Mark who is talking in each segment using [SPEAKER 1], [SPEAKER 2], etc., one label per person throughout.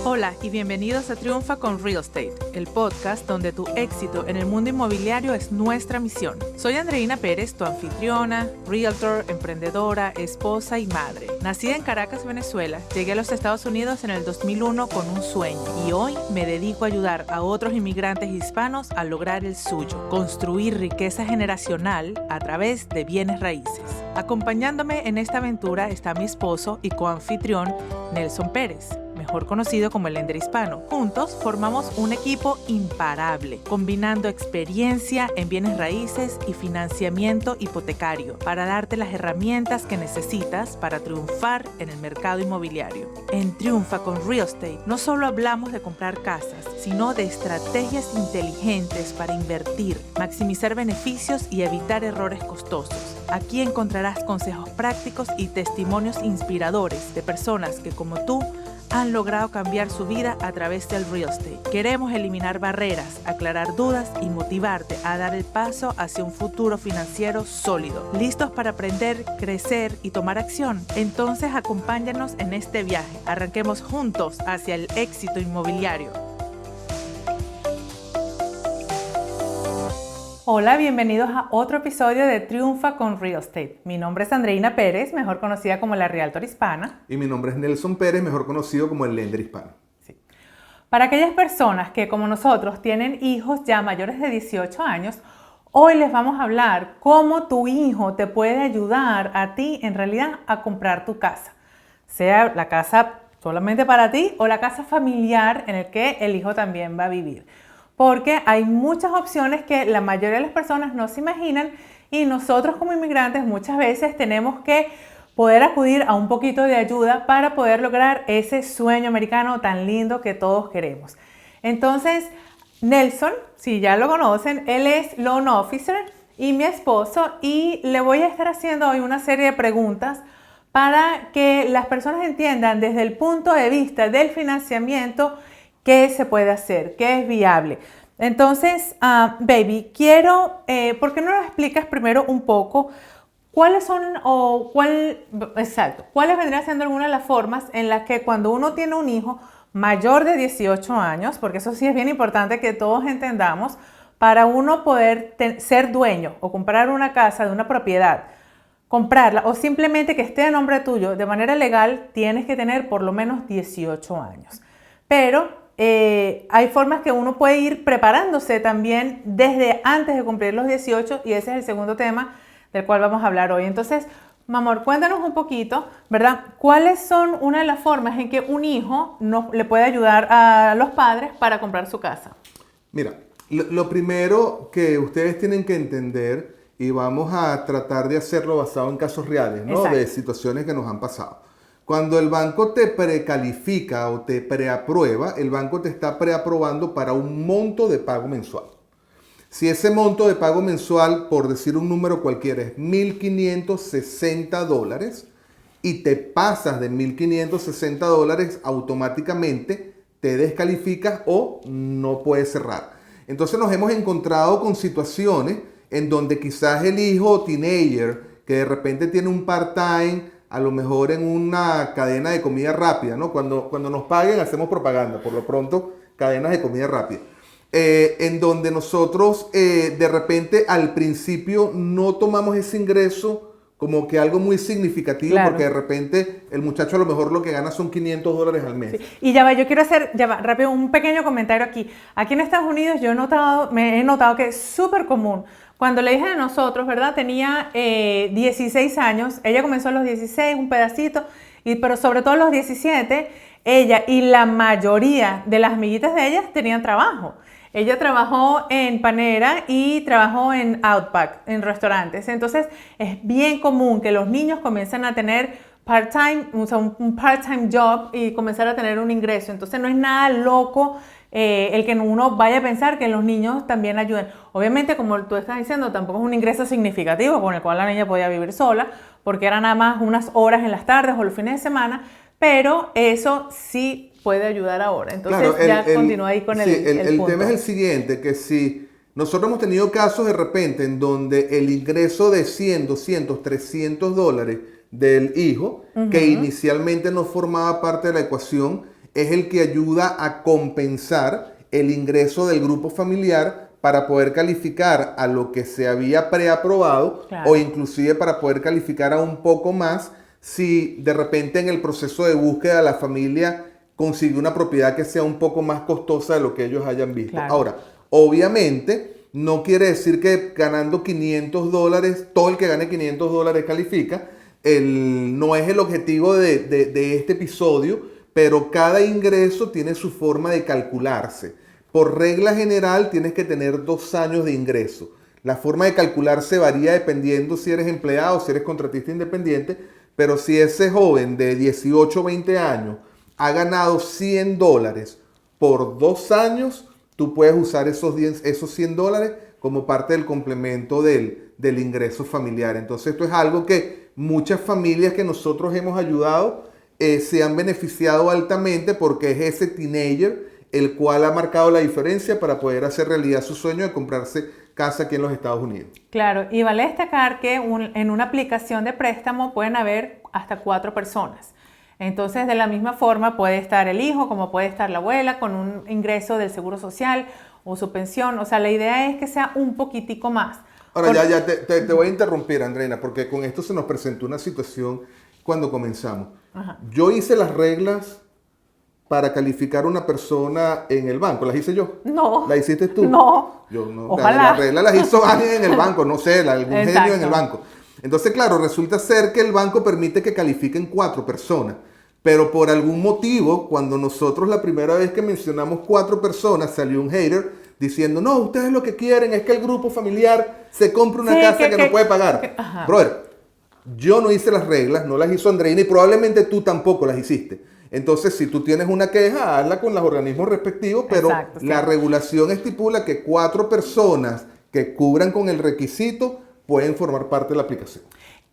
[SPEAKER 1] Hola y bienvenidos a Triunfa con Real Estate, el podcast donde tu éxito en el mundo inmobiliario es nuestra misión. Soy Andreina Pérez, tu anfitriona, realtor, emprendedora, esposa y madre. Nacida en Caracas, Venezuela, llegué a los Estados Unidos en el 2001 con un sueño y hoy me dedico a ayudar a otros inmigrantes hispanos a lograr el suyo, construir riqueza generacional a través de bienes raíces. Acompañándome en esta aventura está mi esposo y coanfitrión Nelson Pérez, mejor conocido como el Lender Hispano. Juntos formamos un equipo imparable, combinando experiencia en bienes raíces y financiamiento hipotecario para darte las herramientas que necesitas para triunfar en el mercado inmobiliario. En Triunfa con Real Estate no solo hablamos de comprar casas, sino de estrategias inteligentes para invertir, maximizar beneficios y evitar errores costosos. Aquí encontrarás consejos prácticos y testimonios inspiradores de personas que, como tú, han logrado cambiar su vida a través del real estate. Queremos eliminar barreras, aclarar dudas y motivarte a dar el paso hacia un futuro financiero sólido. ¿Listos para aprender, crecer y tomar acción? Entonces acompáñanos en este viaje. Arranquemos juntos hacia el éxito inmobiliario. Hola, bienvenidos a otro episodio de Triunfa con Real Estate. Mi nombre es Andreina Pérez, mejor conocida como la Realtor Hispana.
[SPEAKER 2] Y mi nombre es Nelson Pérez, mejor conocido como el Lender Hispano.
[SPEAKER 1] Sí. Para aquellas personas que, como nosotros, tienen hijos ya mayores de 18 años, hoy les vamos a hablar cómo tu hijo te puede ayudar a ti, en realidad, a comprar tu casa. Sea la casa solamente para ti o la casa familiar en la que el hijo también va a vivir. Porque hay muchas opciones que la mayoría de las personas no se imaginan y nosotros como inmigrantes muchas veces tenemos que poder acudir a un poquito de ayuda para poder lograr ese sueño americano tan lindo que todos queremos. Entonces, Nelson, si ya lo conocen, él es Loan Officer y mi esposo, y le voy a estar haciendo hoy una serie de preguntas para que las personas entiendan desde el punto de vista del financiamiento qué se puede hacer, qué es viable. Entonces, baby, ¿por qué no nos explicas primero un poco cuáles vendrían siendo algunas de las formas en las que cuando uno tiene un hijo mayor de 18 años, porque eso sí es bien importante que todos entendamos, para uno poder ser dueño o comprar una casa de una propiedad, comprarla o simplemente que esté a nombre tuyo de manera legal, tienes que tener por lo menos 18 años. Pero hay formas que uno puede ir preparándose también desde antes de cumplir los 18 y ese es el segundo tema del cual vamos a hablar hoy. Entonces, mi amor, cuéntanos un poquito, ¿verdad? ¿Cuáles son una de las formas en que un hijo le puede ayudar a los padres para comprar su casa?
[SPEAKER 2] Mira, lo primero que ustedes tienen que entender, y vamos a tratar de hacerlo basado en casos reales, ¿no?
[SPEAKER 1] Exacto.
[SPEAKER 2] De situaciones que nos han pasado. Cuando el banco te precalifica o te preaprueba, el banco te está preaprobando para un monto de pago mensual. Si ese monto de pago mensual, por decir un número cualquiera, es $1,560 y te pasas de $1,560, automáticamente te descalificas o no puedes cerrar. Entonces nos hemos encontrado con situaciones en donde quizás el hijo teenager que de repente tiene un part-time, a lo mejor en una cadena de comida rápida, ¿no? Cuando nos paguen hacemos propaganda, por lo pronto, cadenas de comida rápida. En donde nosotros de repente al principio no tomamos ese ingreso como que algo muy significativo, claro, porque de repente el muchacho a lo mejor lo que gana son $500 al mes.
[SPEAKER 1] Sí. Y yo quiero hacer rápido un pequeño comentario aquí. Aquí en Estados Unidos me he notado que es súper común. Cuando la hija de nosotros, ¿verdad? Tenía 16 años, ella comenzó a los 16, un pedacito, pero sobre todo a los 17, ella y la mayoría de las amiguitas de ellas tenían trabajo. Ella trabajó en Panera y trabajó en Outback, en restaurantes. Entonces, es bien común que los niños comiencen a tener part-time, o sea, un part-time job y comenzar a tener un ingreso. Entonces, no es nada loco el que uno vaya a pensar que los niños también ayuden. Obviamente, como tú estás diciendo, tampoco es un ingreso significativo con el cual la niña podía vivir sola, porque era nada más unas horas en las tardes o los fines de semana, pero eso sí puede ayudar ahora. Entonces, claro, continúa ahí con el punto.
[SPEAKER 2] El tema es el siguiente, que si nosotros hemos tenido casos de repente en donde el ingreso de $100, $200, $300 del hijo, que inicialmente no formaba parte de la ecuación, es el que ayuda a compensar el ingreso del grupo familiar para poder calificar a lo que se había preaprobado,
[SPEAKER 1] claro,
[SPEAKER 2] o inclusive para poder calificar a un poco más si de repente en el proceso de búsqueda la familia consigue una propiedad que sea un poco más costosa de lo que ellos hayan visto.
[SPEAKER 1] claro.
[SPEAKER 2] Ahora, obviamente, no quiere decir que ganando $500, todo el que gane $500 califica. No es el objetivo de este episodio, pero cada ingreso tiene su forma de calcularse. Por regla general, tienes que tener 2 años de ingreso. La forma de calcularse varía dependiendo si eres empleado o si eres contratista independiente, pero si ese joven de 18 o 20 años ha ganado $100 por 2 años, tú puedes usar esos $100 como parte del complemento del ingreso familiar. Entonces, esto es algo que muchas familias que nosotros hemos ayudado se han beneficiado altamente, porque es ese teenager el cual ha marcado la diferencia para poder hacer realidad su sueño de comprarse casa aquí en los Estados Unidos.
[SPEAKER 1] Claro, y vale destacar que en una aplicación de préstamo pueden haber hasta 4 personas. Entonces, de la misma forma puede estar el hijo, como puede estar la abuela, con un ingreso del seguro social o su pensión. O sea, la idea es que sea un poquitico más.
[SPEAKER 2] Ahora, te voy a interrumpir, Andreina, porque con esto se nos presentó una situación cuando comenzamos.
[SPEAKER 1] Ajá.
[SPEAKER 2] Yo hice las reglas para calificar una persona en el banco. ¿Las hice yo?
[SPEAKER 1] No.
[SPEAKER 2] ¿La hiciste tú?
[SPEAKER 1] No.
[SPEAKER 2] Yo no.
[SPEAKER 1] Ojalá.
[SPEAKER 2] Las reglas las hizo alguien en el banco, no sé, algún
[SPEAKER 1] Exacto.
[SPEAKER 2] genio en el banco. Entonces, claro, resulta ser que el banco permite que califiquen 4 personas. Pero por algún motivo, cuando nosotros la primera vez que mencionamos 4 personas, salió un hater diciendo, no, ustedes lo que quieren es que el grupo familiar se compre una casa que no puede pagar. Brother, yo no hice las reglas, no las hizo Andreina, y probablemente tú tampoco las hiciste. Entonces, si tú tienes una queja, hazla con los organismos respectivos, pero
[SPEAKER 1] exacto,
[SPEAKER 2] la regulación estipula que 4 personas que cubran con el requisito pueden formar parte de la aplicación.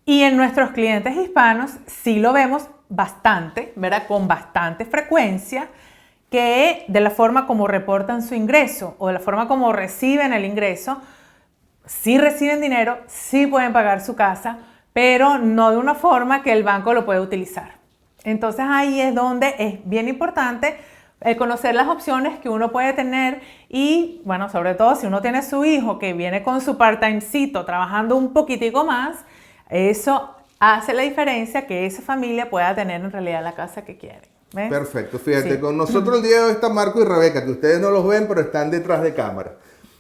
[SPEAKER 1] Y en nuestros clientes hispanos sí lo vemos bastante, ¿verdad? Con bastante frecuencia, que de la forma como reportan su ingreso o de la forma como reciben el ingreso, sí reciben dinero, sí pueden pagar su casa, pero no de una forma que el banco lo puede utilizar. Entonces ahí es donde es bien importante conocer las opciones que uno puede tener y, bueno, sobre todo si uno tiene su hijo que viene con su part-timecito trabajando un poquitico más, eso hace la diferencia que esa familia pueda tener en realidad la casa que quiere. ¿Ves?
[SPEAKER 2] Perfecto, fíjate,
[SPEAKER 1] Sí.
[SPEAKER 2] con nosotros el día de hoy está Marco y Rebeca, que ustedes no los ven, pero están detrás de cámara.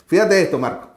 [SPEAKER 2] Fíjate esto, Marco.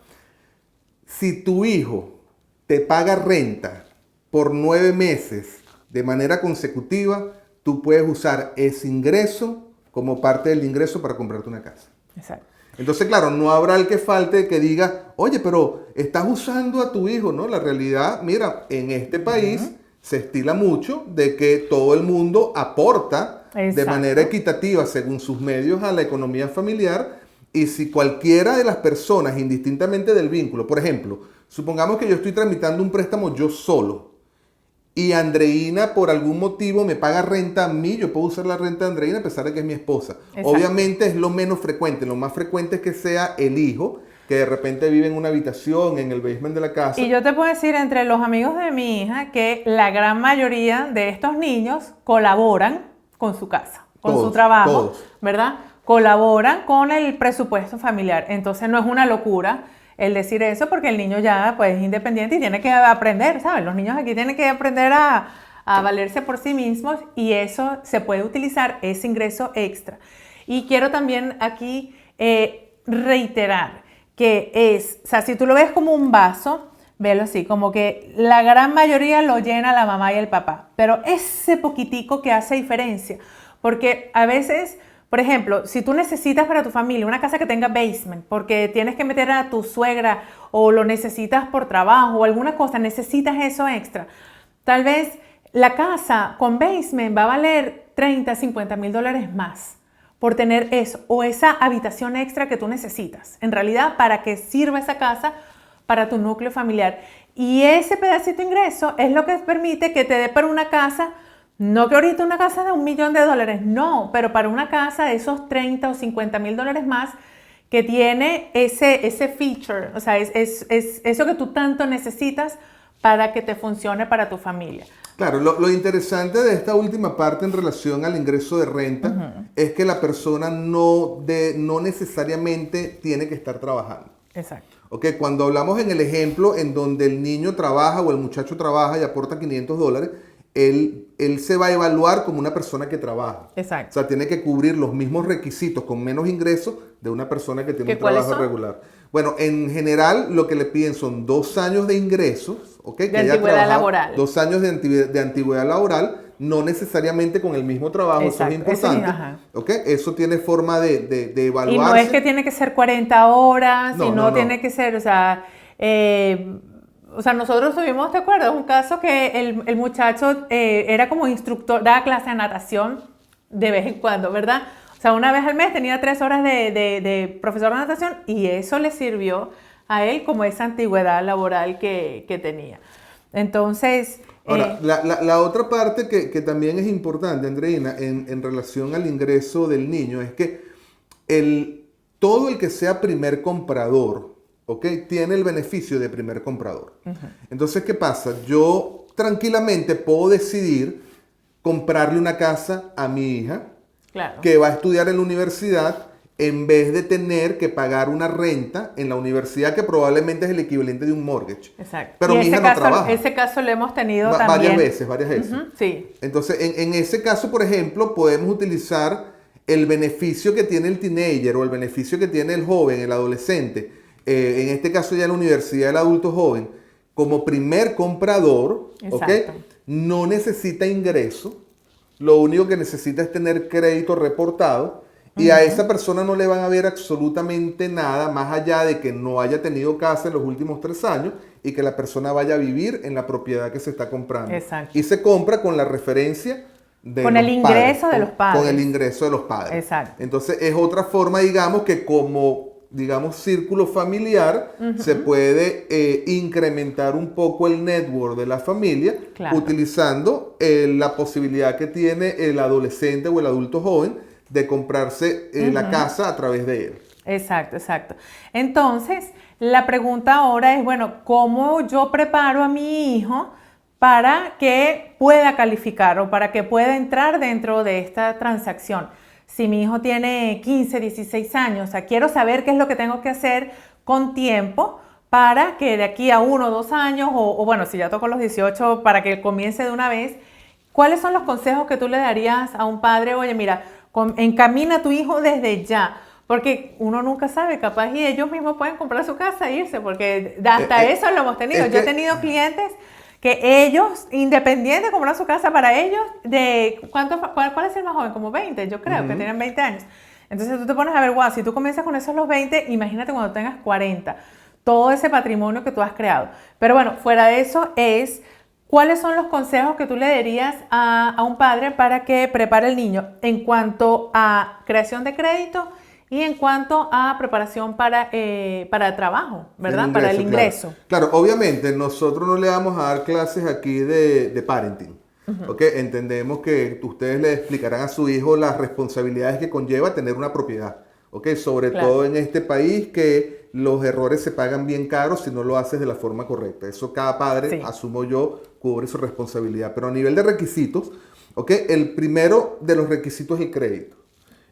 [SPEAKER 2] Si tu hijo te paga renta por 9 meses de manera consecutiva, tú puedes usar ese ingreso como parte del ingreso para comprarte una casa.
[SPEAKER 1] Exacto.
[SPEAKER 2] Entonces, claro, no habrá el que falte que diga, oye, pero estás usando a tu hijo, ¿no? La realidad, mira, en este país se estila mucho de que todo el mundo aporta de manera equitativa según sus medios a la economía familiar, y si cualquiera de las personas, indistintamente del vínculo, por ejemplo, supongamos que yo estoy tramitando un préstamo yo solo y Andreina por algún motivo me paga renta a mí, yo puedo usar la renta de Andreina a pesar de que es mi esposa.
[SPEAKER 1] Exacto.
[SPEAKER 2] Obviamente es lo menos frecuente, lo más frecuente es que sea el hijo, que de repente vive en una habitación, en el basement de la casa.
[SPEAKER 1] Y yo te puedo decir, entre los amigos de mi hija, que la gran mayoría de estos niños colaboran con su casa, con su trabajo, ¿verdad? Colaboran con el presupuesto familiar. Entonces no es una locura el decir eso, porque el niño ya pues, es independiente y tiene que aprender, ¿sabes? Los niños aquí tienen que aprender a valerse por sí mismos, y eso se puede utilizar, ese ingreso extra. Y quiero también aquí reiterar que o sea, si tú lo ves como un vaso, velo así, como que la gran mayoría lo llena la mamá y el papá, pero ese poquitico que hace diferencia, porque a veces, por ejemplo, si tú necesitas para tu familia una casa que tenga basement, porque tienes que meter a tu suegra o lo necesitas por trabajo o alguna cosa, necesitas eso extra, tal vez la casa con basement va a valer $30, $50,000 más por tener eso o esa habitación extra que tú necesitas, en realidad para que sirva esa casa para tu núcleo familiar. Y ese pedacito de ingreso es lo que permite que te dé para una casa, no que ahorita una casa de $1 millón, no, pero para una casa de esos $30 o $50,000 más que tiene ese feature, o sea, es eso que tú tanto necesitas para que te funcione para tu familia.
[SPEAKER 2] Claro, lo interesante de esta última parte en relación al ingreso de renta es que la persona no necesariamente tiene que estar trabajando.
[SPEAKER 1] Exacto.
[SPEAKER 2] Ok, cuando hablamos en el ejemplo en donde el niño trabaja o el muchacho trabaja y aporta $500, él se va a evaluar como una persona que trabaja.
[SPEAKER 1] Exacto.
[SPEAKER 2] O sea, tiene que cubrir los mismos requisitos con menos ingresos de una persona que tiene un trabajo regular. Bueno, en general lo que le piden son 2 años de ingresos, ¿ok?
[SPEAKER 1] De antigüedad laboral.
[SPEAKER 2] 2 años de antigüedad laboral, no necesariamente con el mismo trabajo,
[SPEAKER 1] exacto.
[SPEAKER 2] Eso es importante. ¿Ok? Eso tiene forma de evaluarse.
[SPEAKER 1] Y no es que tiene que ser 40 horas, no tiene que ser, nosotros tuvimos, ¿te acuerdas? Un caso que el muchacho era como instructor, daba clase de natación de vez en cuando, ¿verdad? O sea, una vez al mes tenía 3 horas de profesor de natación y eso le sirvió a él como esa antigüedad laboral que tenía. Entonces...
[SPEAKER 2] Ahora, la otra parte que también es importante, Andreina, en relación al ingreso del niño, es que todo el que sea primer comprador, ¿ok? Tiene el beneficio de primer comprador. Entonces, ¿qué pasa? Yo tranquilamente puedo decidir comprarle una casa a mi hija, que va a estudiar en la universidad, en vez de tener que pagar una renta en la universidad que probablemente es el equivalente de un mortgage.
[SPEAKER 1] Exacto.
[SPEAKER 2] Pero mi hija no trabaja.
[SPEAKER 1] Ese caso lo hemos tenido también.
[SPEAKER 2] Varias veces.
[SPEAKER 1] Sí.
[SPEAKER 2] Entonces, en ese caso, por ejemplo, podemos utilizar el beneficio que tiene el teenager o el beneficio que tiene el joven, el adolescente, en este caso ya en la universidad del adulto joven, como primer comprador, ¿ok? No necesita ingreso, lo único que necesita es tener crédito reportado. Y a esa persona no le van a ver absolutamente nada más allá de que no haya tenido casa en los últimos 3 años y que la persona vaya a vivir en la propiedad que se está comprando.
[SPEAKER 1] Exacto.
[SPEAKER 2] Y se compra con la referencia de
[SPEAKER 1] con el ingreso de los padres.
[SPEAKER 2] Con el ingreso de los padres.
[SPEAKER 1] Exacto.
[SPEAKER 2] Entonces es otra forma, digamos, que como, círculo familiar, se puede incrementar un poco el network de la familia utilizando la posibilidad que tiene el adolescente o el adulto joven de comprarse la casa a través de él.
[SPEAKER 1] Exacto. Entonces, la pregunta ahora es, bueno, ¿cómo yo preparo a mi hijo para que pueda calificar o para que pueda entrar dentro de esta transacción? Si mi hijo tiene 15, 16 años, quiero saber qué es lo que tengo que hacer con tiempo para que de aquí a 1 o 2 años, o bueno, si ya toco los 18, para que comience de una vez, ¿cuáles son los consejos que tú le darías a un padre? Oye, mira, encamina a tu hijo desde ya, porque uno nunca sabe, capaz y ellos mismos pueden comprar su casa e irse, porque hasta eso lo hemos tenido. Yo he tenido clientes que ellos, independiente de comprar su casa para ellos, ¿cuál es el más joven? Como 20, yo creo, que tienen 20 años. Entonces tú te pones a ver, wow, si tú comienzas con esos los 20, imagínate cuando tengas 40, todo ese patrimonio que tú has creado. Pero bueno, fuera de eso ¿cuáles son los consejos que tú le darías a un padre para que prepare al niño en cuanto a creación de crédito y en cuanto a preparación para trabajo, ¿verdad? Para el ingreso.
[SPEAKER 2] Claro, obviamente nosotros no le vamos a dar clases aquí de parenting. ¿Okay? Entendemos que ustedes le explicarán a su hijo las responsabilidades que conlleva tener una propiedad. ¿Okay? Sobre todo en este país que los errores se pagan bien caros si no lo haces de la forma correcta. Eso cada padre, asumo yo, cubre su responsabilidad. Pero a nivel de requisitos, ¿okay? El primero de los requisitos es el crédito.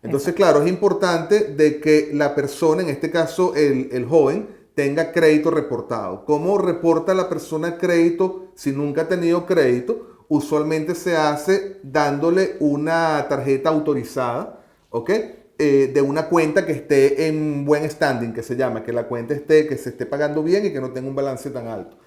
[SPEAKER 2] Entonces, claro, es importante de que la persona, en este caso el joven, tenga crédito reportado. ¿Cómo reporta la persona crédito si nunca ha tenido crédito? Usualmente se hace dándole una tarjeta autorizada, ¿ok? De una cuenta que esté en buen standing, que se llama, que la cuenta que se esté pagando bien y que no tenga un balance tan alto.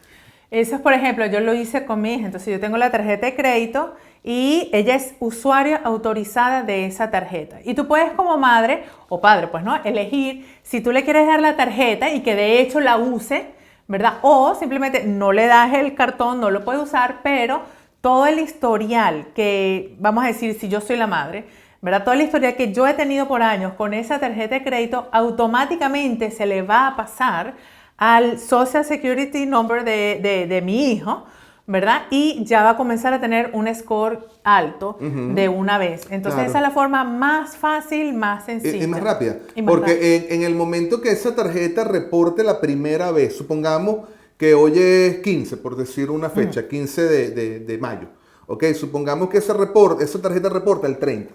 [SPEAKER 1] Eso es, por ejemplo, yo lo hice con mi hija, entonces yo tengo la tarjeta de crédito y ella es usuaria autorizada de esa tarjeta. Y tú puedes como madre o padre, pues no, elegir si tú le quieres dar la tarjeta y que de hecho la use, ¿verdad? O simplemente no le das el cartón, no lo puede usar, pero todo el historial que, vamos a decir, si yo soy la madre, ¿verdad? Todo el historial que yo he tenido por años con esa tarjeta de crédito automáticamente se le va a pasar al Social Security Number de mi hijo, ¿verdad? Y ya va a comenzar a tener un score alto de una vez. Entonces esa es la forma más fácil, más sencilla.
[SPEAKER 2] Y más rápida. Porque en el momento que esa tarjeta reporte la primera vez, supongamos que hoy es 15, por decir una fecha, 15 de mayo. Ok, supongamos que esa tarjeta reporta el 30.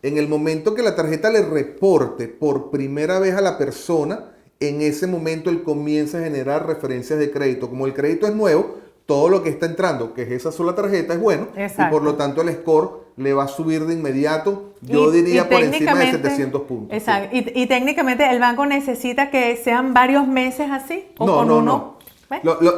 [SPEAKER 2] En el momento que la tarjeta le reporte por primera vez a la persona, en ese momento él comienza a generar referencias de crédito. Como el crédito es nuevo, todo lo que está entrando, que es esa sola tarjeta, es bueno.
[SPEAKER 1] Exacto.
[SPEAKER 2] Y por lo tanto el score le va a subir de inmediato, yo diría por encima de 700 puntos.
[SPEAKER 1] Exacto. Sí. Y técnicamente el banco necesita que sean varios meses así. ¿O
[SPEAKER 2] no,
[SPEAKER 1] con
[SPEAKER 2] no,
[SPEAKER 1] uno?
[SPEAKER 2] no.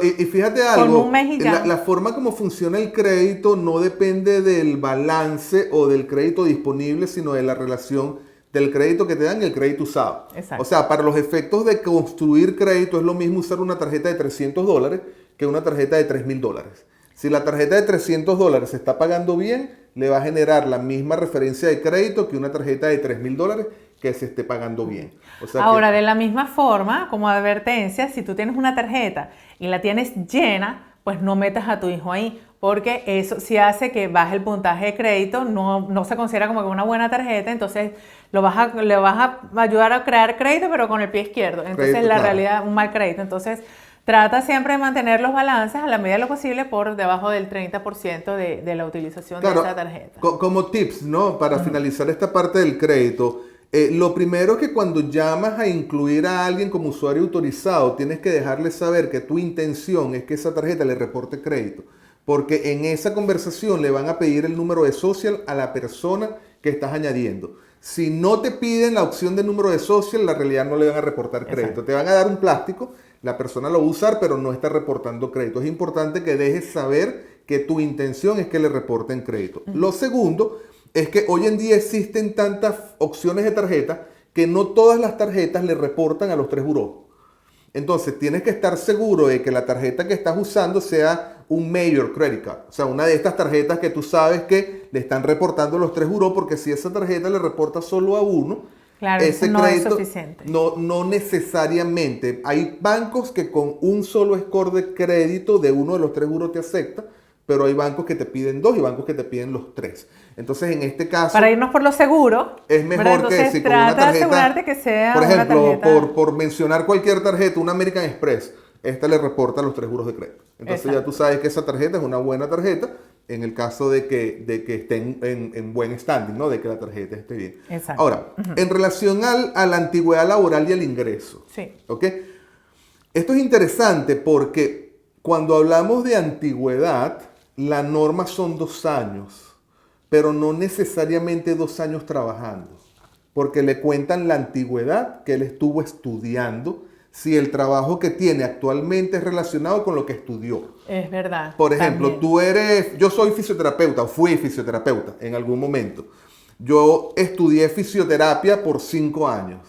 [SPEAKER 2] Y fíjate algo,
[SPEAKER 1] con un mes y ya.
[SPEAKER 2] La forma como funciona el crédito no depende del balance o del crédito disponible, sino de la relación del crédito que te dan y el crédito usado.
[SPEAKER 1] Exacto.
[SPEAKER 2] O sea, para los efectos de construir crédito es lo mismo usar una tarjeta de $300 que una tarjeta de $3,000. Si la tarjeta de $300 se está pagando bien, le va a generar la misma referencia de crédito que una tarjeta de $3,000 que se esté pagando bien. O sea
[SPEAKER 1] ahora, de la misma forma, como advertencia, si tú tienes una tarjeta y la tienes llena, pues no metas a tu hijo ahí, porque eso sí hace que baje el puntaje de crédito, no se considera como que una buena tarjeta, entonces le vas a ayudar a crear crédito, pero con el pie izquierdo. Entonces,
[SPEAKER 2] crédito,
[SPEAKER 1] la realidad, un mal crédito. Entonces, trata siempre de mantener los balances a la medida de lo posible por debajo del 30% de la utilización de esa tarjeta.
[SPEAKER 2] Como tips, ¿no? Para finalizar esta parte del crédito, lo primero es que cuando llamas a incluir a alguien como usuario autorizado, tienes que dejarle saber que tu intención es que esa tarjeta le reporte crédito. Porque en esa conversación le van a pedir el número de social a la persona que estás añadiendo. Si no te piden la opción de número de social, la realidad no le van a reportar crédito. Exacto. Te van a dar un plástico, la persona lo va a usar, pero no está reportando crédito. Es importante que dejes saber que tu intención es que le reporten crédito. Lo segundo es que hoy en día existen tantas opciones de tarjeta que no todas las tarjetas le reportan a los 3 buros. Entonces tienes que estar seguro de que la tarjeta que estás usando sea un Major Credit Card. O sea, una de estas tarjetas que tú sabes que le están reportando los 3 buros, porque si esa tarjeta le reporta solo a uno,
[SPEAKER 1] claro, ese no crédito es suficiente.
[SPEAKER 2] No necesariamente. Hay bancos que con un solo score de crédito de uno de los 3 buros te acepta, pero hay bancos que te piden 2 y bancos que te piden los 3. Entonces, en este caso...
[SPEAKER 1] Para irnos por lo seguro,
[SPEAKER 2] es mejor que si con una tarjeta...
[SPEAKER 1] de asegurarte que sea
[SPEAKER 2] por ejemplo,
[SPEAKER 1] una tarjeta...
[SPEAKER 2] por mencionar cualquier tarjeta, una American Express, esta le reporta los 3 buros de crédito. Entonces, exacto, ya tú sabes que esa tarjeta es una buena tarjeta en el caso de que esté en buen standing, ¿no? De que la tarjeta esté bien.
[SPEAKER 1] Exacto.
[SPEAKER 2] Ahora, en relación a la antigüedad laboral y al ingreso.
[SPEAKER 1] Sí.
[SPEAKER 2] ¿Ok? Esto es interesante porque cuando hablamos de antigüedad, la norma son 2 años, pero no necesariamente 2 años trabajando, porque le cuentan la antigüedad que él estuvo estudiando, si el trabajo que tiene actualmente es relacionado con lo que estudió.
[SPEAKER 1] Es verdad.
[SPEAKER 2] Por ejemplo, yo soy fisioterapeuta o fui fisioterapeuta en algún momento. Yo estudié fisioterapia por 5 años.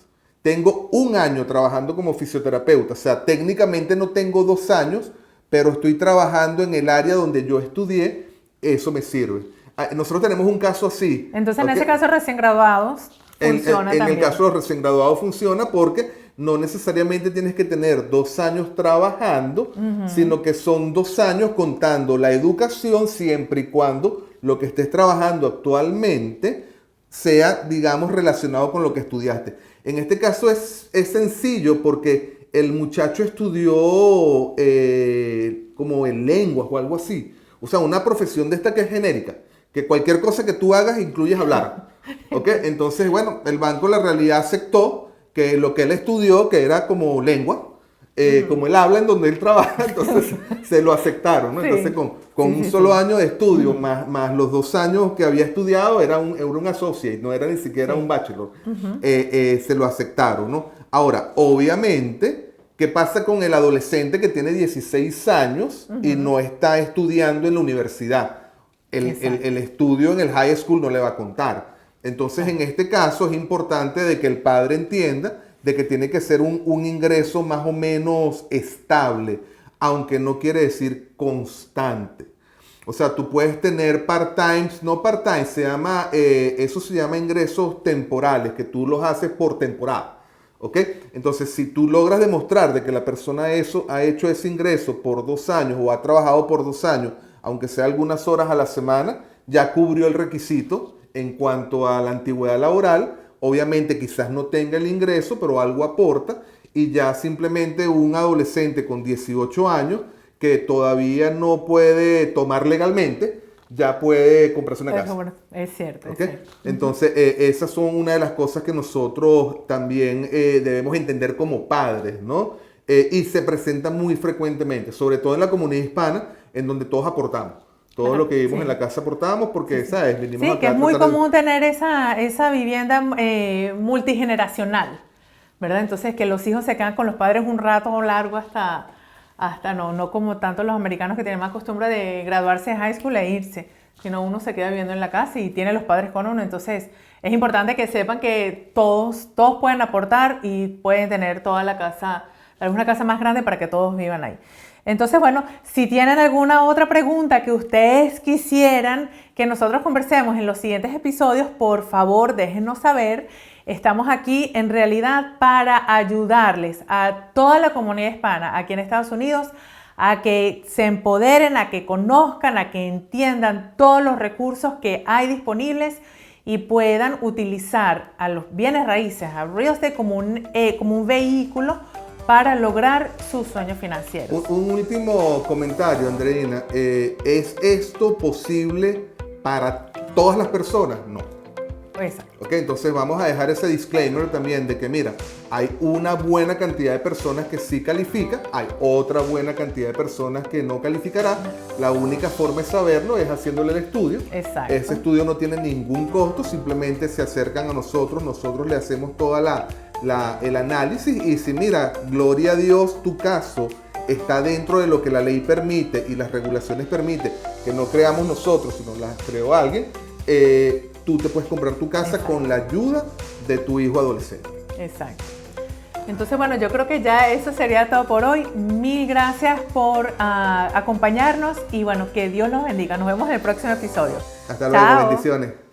[SPEAKER 2] Tengo 1 año trabajando como fisioterapeuta, o sea, técnicamente no tengo 2 años, pero estoy trabajando en el área donde yo estudié, eso me sirve. Nosotros tenemos un caso así.
[SPEAKER 1] Entonces, en ese caso, recién graduados funciona también.
[SPEAKER 2] En el caso de los recién graduados funciona porque no necesariamente tienes que tener 2 años trabajando, sino que son 2 años contando la educación siempre y cuando lo que estés trabajando actualmente sea, digamos, relacionado con lo que estudiaste. En este caso es sencillo porque el muchacho estudió como en lenguas o algo así. O sea, una profesión de esta que es genérica, que cualquier cosa que tú hagas incluyes hablar. ¿Ok? Entonces, bueno, el banco en la realidad aceptó que lo que él estudió, que era como lengua, como él habla en donde él trabaja, entonces se lo aceptaron, ¿no? Sí. Entonces, con un solo año de estudio, más los 2 años que había estudiado, era un associate, no era ni siquiera un bachelor. Se lo aceptaron, ¿no? Ahora, obviamente, ¿qué pasa con el adolescente que tiene 16 años y no está estudiando en la universidad? El estudio en el high school no le va a contar. Entonces, en este caso es importante de que el padre entienda de que tiene que ser un ingreso más o menos estable, aunque no quiere decir constante. O sea, tú puedes tener part-times, no part-time, eso se llama ingresos temporales, que tú los haces por temporada. ¿Ok? Entonces, si tú logras demostrar de que la persona ha hecho ese ingreso por 2 años o ha trabajado por 2 años, aunque sea algunas horas a la semana, ya cubrió el requisito en cuanto a la antigüedad laboral. Obviamente quizás no tenga el ingreso, pero algo aporta, y ya simplemente un adolescente con 18 años que todavía no puede tomar legalmente, ya puede comprarse una casa.
[SPEAKER 3] Bueno, es cierto,
[SPEAKER 2] ¿Okay?
[SPEAKER 3] es cierto.
[SPEAKER 2] Entonces, esas son una de las cosas que nosotros también debemos entender como padres, ¿no? Y se presenta muy frecuentemente, sobre todo en la comunidad hispana, en donde todos aportamos. Todo lo que vivimos en la casa aportamos porque, ¿sabes? Venimos
[SPEAKER 3] Sí,
[SPEAKER 2] acá
[SPEAKER 3] que es muy común tener esa vivienda multigeneracional, ¿verdad? Entonces, que los hijos se quedan con los padres un rato largo hasta no como tanto los americanos que tienen más costumbre de graduarse de high school e irse, sino uno se queda viviendo en la casa y tiene los padres con uno. Entonces, es importante que sepan que todos pueden aportar y pueden tener toda la casa, alguna casa más grande para que todos vivan ahí. Entonces, bueno, si tienen alguna otra pregunta que ustedes quisieran que nosotros conversemos en los siguientes episodios, por favor, déjennos saber. Estamos aquí en realidad para ayudarles a toda la comunidad hispana aquí en Estados Unidos a que se empoderen, a que conozcan, a que entiendan todos los recursos que hay disponibles y puedan utilizar a los bienes raíces, a real estate como un vehículo para lograr sus sueños financieros.
[SPEAKER 2] Un último comentario, Andreina. ¿Es esto posible para todas las personas? No.
[SPEAKER 3] Exacto.
[SPEAKER 2] Ok, entonces vamos a dejar ese disclaimer también de que, mira, hay una buena cantidad de personas que sí califican, hay otra buena cantidad de personas que no calificarán. La única forma de saberlo es haciéndole el estudio.
[SPEAKER 3] Exacto.
[SPEAKER 2] Ese estudio no tiene ningún costo, simplemente se acercan a nosotros le hacemos toda el análisis y si mira, gloria a Dios, tu caso está dentro de lo que la ley permite y las regulaciones permiten, que no creamos nosotros, sino las creó alguien, tú te puedes comprar tu casa con la ayuda de tu hijo adolescente.
[SPEAKER 3] Exacto. Entonces, bueno, yo creo que ya eso sería todo por hoy. Mil gracias por acompañarnos y bueno, que Dios los bendiga. Nos vemos en el próximo episodio.
[SPEAKER 2] Hasta luego, bendiciones.